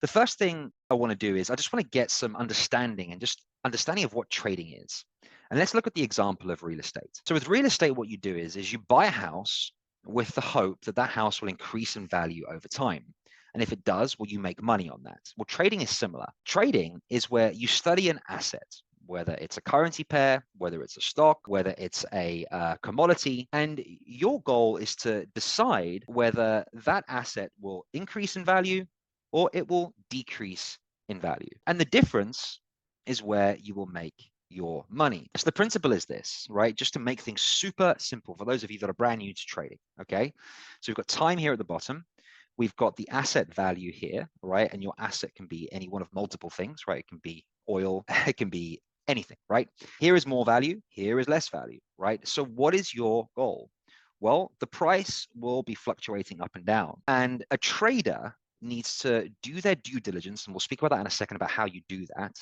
The first thing I want to do is I just want to get some understanding and just understanding of what trading is. And let's look at the example of real estate. So with real estate, what you do is you buy a house with the hope that that house will increase in value over time. And if it does, well, you make money on that. Well, trading is similar. Trading is where you study an asset, whether it's a currency pair, whether it's a stock, whether it's a commodity. And your goal is to decide whether that asset will increase in value or it will decrease in value. And the difference is where you will make your money. So the principle is this, right? Just to make things super simple for those of you that are brand new to trading, okay? So we've got time here at the bottom. We've got the asset value here, right? And your asset can be any one of multiple things, right? It can be oil, it can be anything, right? Here is more value, here is less value, right? So what is your goal? Well, the price will be fluctuating up and down. And a trader needs to do their due diligence, and we'll speak about that in a second about how you do that.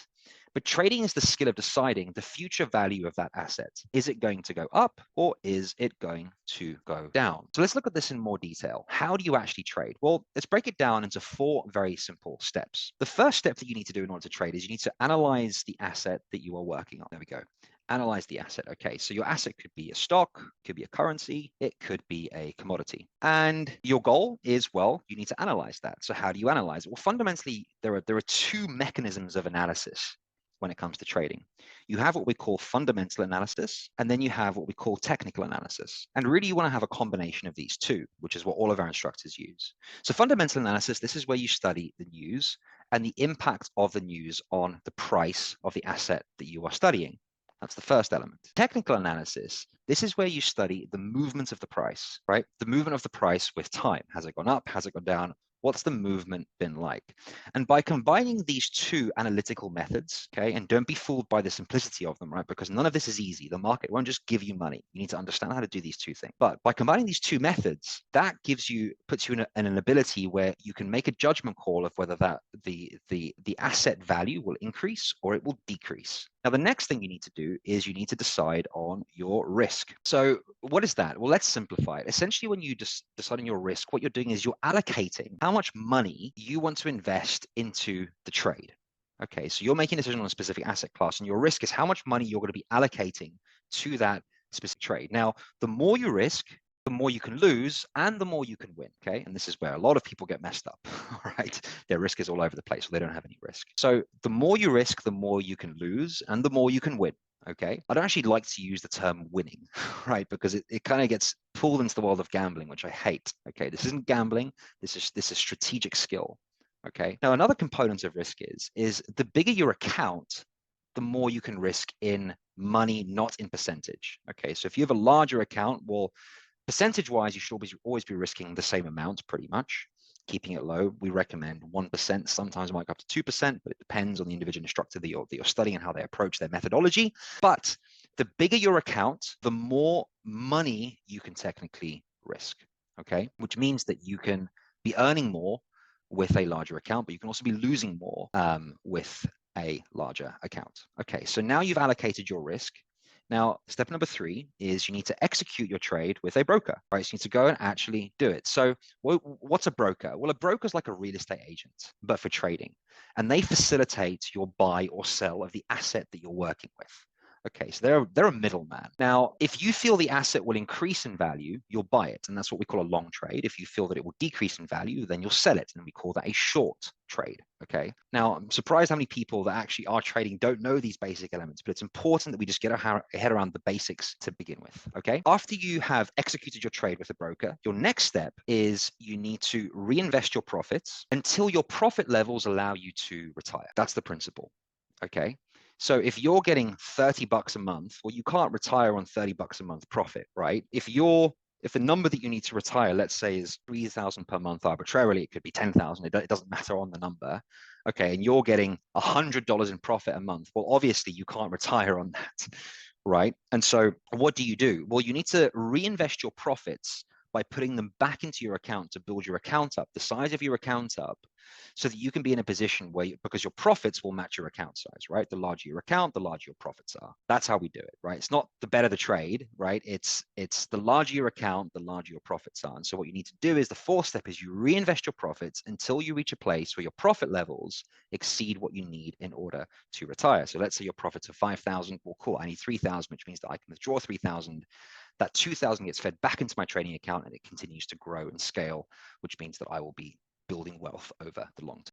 But trading is the skill of deciding the future value of that asset. Is it going to go up or is it going to go down? So let's look at this in more detail. How do you actually trade? Well, let's break it down into 4 very simple steps. The first step that you need to do in order to trade is you need to analyze the asset that you are working on. There we go. Analyze the asset. Okay, so your asset could be a stock, could be a currency, it could be a commodity. And your goal is, well, you need to analyze that. So how do you analyze it? Well, fundamentally, there are 2 mechanisms of analysis when it comes to trading. You have what we call fundamental analysis, and then you have what we call technical analysis. And really, you want to have a combination of these 2, which is what all of our instructors use. So fundamental analysis, this is where you study the news and the impact of the news on the price of the asset that you are studying. That's the first element. Technical analysis, this is where you study the movement of the price, right? The movement of the price with time. Has it gone up? Has it gone down? What's the movement been like? And by combining these 2 analytical methods, okay, and don't be fooled by the simplicity of them, right? Because none of this is easy. The market won't just give you money. You need to understand how to do these 2 things. But by combining these 2 methods, that puts you in an ability where you can make a judgment call of whether that the asset value will increase or it will decrease. Now, the next thing you need to do is you need to decide on your risk. So what is that? Well, let's simplify it. Essentially, when you decide on your risk, what you're doing is you're allocating how much money you want to invest into the trade. Okay, so you're making a decision on a specific asset class, and your risk is how much money you're going to be allocating to that specific trade. Now, the more you risk, the more you can lose and the more you can win, okay? And this is where a lot of people get messed up, all right? Their risk is all over the place, or they don't have any risk. So the more you risk, the more you can lose and the more you can win, okay? I don't actually like to use the term winning, right? Because it kind of gets pulled into the world of gambling, which I hate, okay? This isn't gambling, this is strategic skill, okay? Now, another component of risk is the bigger your account, the more you can risk in money, not in percentage, okay? So if you have a larger account, well, percentage-wise, you should always be risking the same amount, pretty much, keeping it low. We recommend 1%, sometimes it might go up to 2%, but it depends on the individual instructor that you're studying and how they approach their methodology. But the bigger your account, the more money you can technically risk, okay? Which means that you can be earning more with a larger account, but you can also be losing more with a larger account. Okay, so now you've allocated your risk. Now, step number 3 is you need to execute your trade with a broker, right? So you need to go and actually do it. So what's a broker? Well, a broker is like a real estate agent, but for trading. And they facilitate your buy or sell of the asset that you're working with. Okay, so they're a middleman. Now, if you feel the asset will increase in value, you'll buy it. And that's what we call a long trade. If you feel that it will decrease in value, then you'll sell it. And we call that a short trade. Okay. Now, I'm surprised how many people that actually are trading don't know these basic elements, but it's important that we just get our head around the basics to begin with. Okay. After you have executed your trade with a broker, your next step is you need to reinvest your profits until your profit levels allow you to retire. That's the principle. Okay. So if you're getting $30 a month, well, you can't retire on $30 a month profit, right? If the number that you need to retire, let's say, is $3,000 per month arbitrarily, it could be $10,000. It doesn't matter on the number. Okay, and you're getting $100 in profit a month. Well, obviously, you can't retire on that, right? And so what do? Well, you need to reinvest your profits by putting them back into your account to build your account up, the size of your account up, so that you can be in a position where, because your profits will match your account size, right? The larger your account, the larger your profits are. That's how we do it, right? It's not the better the trade, right? It's the larger your account, the larger your profits are. And so what you need to do is the fourth step is you reinvest your profits until you reach a place where your profit levels exceed what you need in order to retire. So let's say your profits are 5,000. Well, cool. I need 3,000, which means that I can withdraw 3,000. That 2,000 gets fed back into my trading account and it continues to grow and scale, which means that I will be building wealth over the long term.